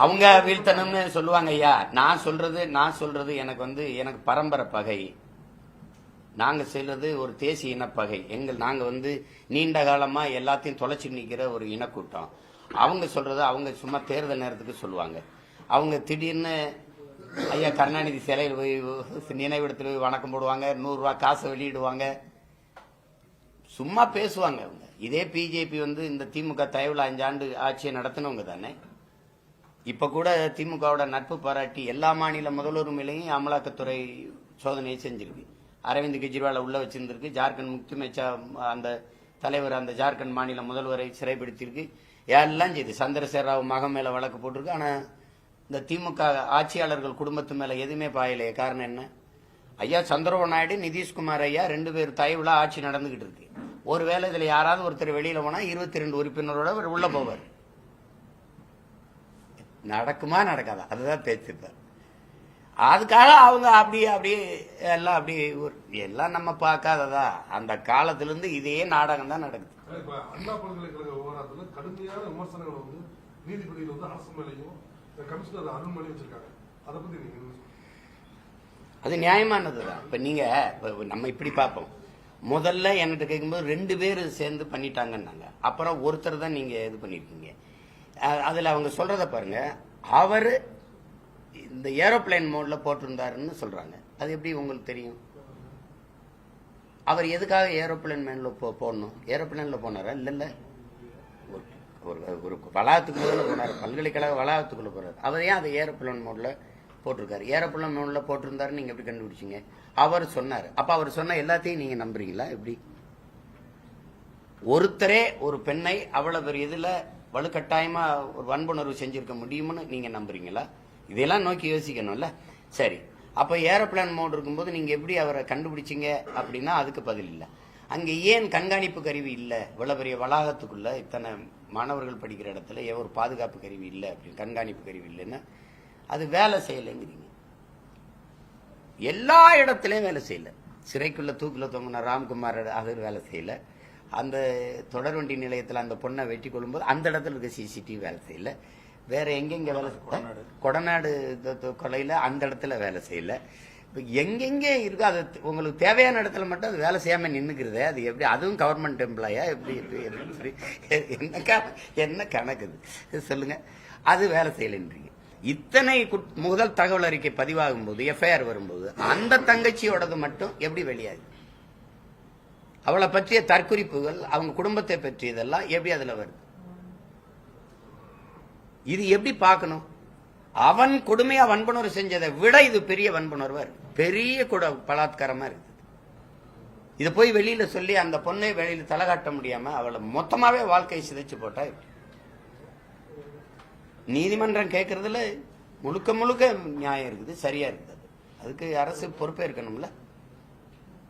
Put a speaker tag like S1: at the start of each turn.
S1: அவங்க வீழ்த்தணும்னு சொல்லுவாங்க ஐயா. நான் சொல்றது எனக்கு பரம்பரை பகை. நாங்க செய்யறது ஒரு தேசிய இனப்பகை. நாங்க நீண்ட காலமா எல்லாத்தையும் தொலைச்சு நிக்கிற ஒரு இனக்கூட்டம். அவங்க சொல்றது அவங்க சும்மா தேர்தல் நேரத்துக்கு சொல்லுவாங்க. அவங்க திடீர்னு ஐயா கருணாநிதி சிலையில் போய் நினைவிடத்தில் போய் வணக்கம் போடுவாங்க, 100 ரூபாய் காசை வெளியிடுவாங்க, சும்மா பேசுவாங்க. அவங்க இதே பிஜேபி இந்த திமுக தயவுல 5 ஆண்டு ஆட்சியை நடத்தினவங்க தானே. இப்ப கூட திமுகவோட நட்பு பாராட்டி எல்லா மாநில முதல்வருமையிலையும் அமலாக்கத்துறை சோதனையை செஞ்சிருக்கு. அரவிந்த் கெஜ்ரிவாலை உள்ள வச்சிருந்திருக்கு. ஜார்க்கண்ட் முக்தி மோர்ச்சா அந்த தலைவர் அந்த ஜார்க்கண்ட் மாநில முதல்வரை சிறைப்படுத்தியிருக்கு. எல்லாம் செய்து சந்திரசேகர ராவ் மகன் மேல வழக்கு போட்டிருக்கு. ஆனா இந்த திமுக ஆட்சியாளர்கள் குடும்பத்து மேல எதுவுமே பாயலையே. காரணம் என்ன? ஐயா சந்திரபாபு நாயுடு, நிதிஷ்குமார் ஐயா 2 பேர் தயவுல ஆட்சி நடந்துகிட்டு இருக்கு. ஒருவேளை இதுல யாராவது ஒருத்தர் வெளியில போனா 22 உறுப்பினரோட உள்ள போவார். நடக்குமா நடக்காதா? அதுதான் பேச்சுப்பார். அதுக்காக அவங்க அப்படியே எல்லாம் நம்ம பார்க்காததா. அந்த காலத்துல இருந்து இதே நாடகம் தான் நடக்குது.
S2: அண்ணா பல்கலைக்கழக விவகாரத்துல கடுமையான விமர்சனங்கள் நீதிபதிகள் அரசு மேலையும் கமிஷனர் அருண் மேலையும் வச்சிருக்காங்க. அதை பத்தி நீங்க
S1: அது நியாயமானதுதான். இப்ப நீங்க நம்ம இப்படி பார்ப்போம். முதல்ல என்கிட்ட கேட்கும்போது 2 பேர் சேர்ந்து பண்ணிட்டாங்கன்னாங்க. அப்புறம் ஒருத்தர் தான் நீங்க இது பண்ணிருக்கீங்க. அதுல அவங்க சொல்றத பாருங்க. அவரு இந்த ஏரோப்ளேன் மோட்ல போட்டிருந்தாருன்னு சொல்றாங்க. அது எப்படி உங்களுக்கு தெரியும்? அவர் எதுக்காக ஏரோப்ளேன் மேன்ல போடணும்? ஏரோப்ளேன்ல போனாரா? இல்ல ஒரு வளாகத்துக்குள்ள போனாரு, பல்கலைக்கழக வளாகத்துக்குள்ள போறாரு. அவர் ஏன் அதை ஏரோப்ளேன் மோட்ல போட்டிருக்காரு? ஏரோப்ளேன் மோட்ல போட்டிருந்தாரு நீங்க எப்படி கண்டுபிடிச்சீங்க? அவர் சொன்னாரு. அப்ப அவர் சொன்ன எல்லாத்தையும் நீங்க நம்புறீங்களா? எப்படி ஒருத்தரே ஒரு பெண்ணை அவ்வளவு பெரிய இதுல வலுக்கட்டாயமா ஒரு வன்புணர்வு செஞ்சிருக்க முடியும்னு நீங்க நம்புறீங்களா? இதெல்லாம் நோக்கி யோசிக்கணும்ல. சரி, அப்ப ஏரோப்ளேன் மோட் இருக்கும்போது நீங்க எப்படி அவரை கண்டுபிடிச்சீங்க அப்படின்னா அதுக்கு பதில் இல்லை. அங்க ஏன் கண்காணிப்பு கருவி இல்லை? இவ்வளவு பெரிய வளாகத்துக்குள்ள இத்தனை மாணவர்கள் படிக்கிற இடத்துல ஏன் ஒரு பாதுகாப்பு கருவி இல்லை? அப்படின்னு கண்காணிப்பு கருவி இல்லைன்னா அது வேலை செய்யலைங்கிறீங்க. எல்லா இடத்துலயும் வேலை செய்யல. சிறைக்குள்ள தூக்குல தொங்கின ராம்குமார் அது வேலை செய்யல. அந்த தொடர்வண்டி நிலையத்தில் அந்த பொண்ணை வெட்டி கொள்ளும்போது அந்த இடத்துல இருக்க சிசிடிவி வேலை செய்யல. வேற எங்கெங்க வேலை கொடநாடு கொலையில அந்த இடத்துல வேலை செய்யல. எங்கெங்க இருக்கு அது உங்களுக்கு தேவையான இடத்துல மட்டும் அது வேலை செய்யாம நின்னுக்கிறது. அது எப்படி? அதுவும் கவர்மெண்ட் எம்ப்ளாயா? எப்படி என்ன கணக்குது சொல்லுங்க. அது வேலை செய்யலைன்றீங்க. இத்தனை முதல் தகவல் அறிக்கை பதிவாகும் போது எஃப்ஐஆர் வரும்போது அந்த தங்கச்சியோடது மட்டும் எப்படி வெளியாகுது? அவளை பற்றிய தற்குறிப்புகள் அவங்க குடும்பத்தை பற்றியதெல்லாம் எப்படி அதுல வருது? இது எப்படி பார்க்கணும்? அவன் கொடுமையா வன்புணர்வு செஞ்சதை விட இது பெரிய வன்புணர்வா இருக்கு, பெரிய கூட பலாத்காரமா இருக்குது. இதை போய் வெளியில சொல்லி அந்த பொண்ணை வெளியில தலை காட்ட முடியாம அவளை மொத்தமாவே வாழ்க்கையை சிதைச்சு போட்டா எப்படி? நீதிமன்றம் கேட்கறதுல முழுக்க நியாயம் இருக்குது, சரியா இருக்குது. அதுக்கு அரசு பொறுப்பே இருக்கணும்ல.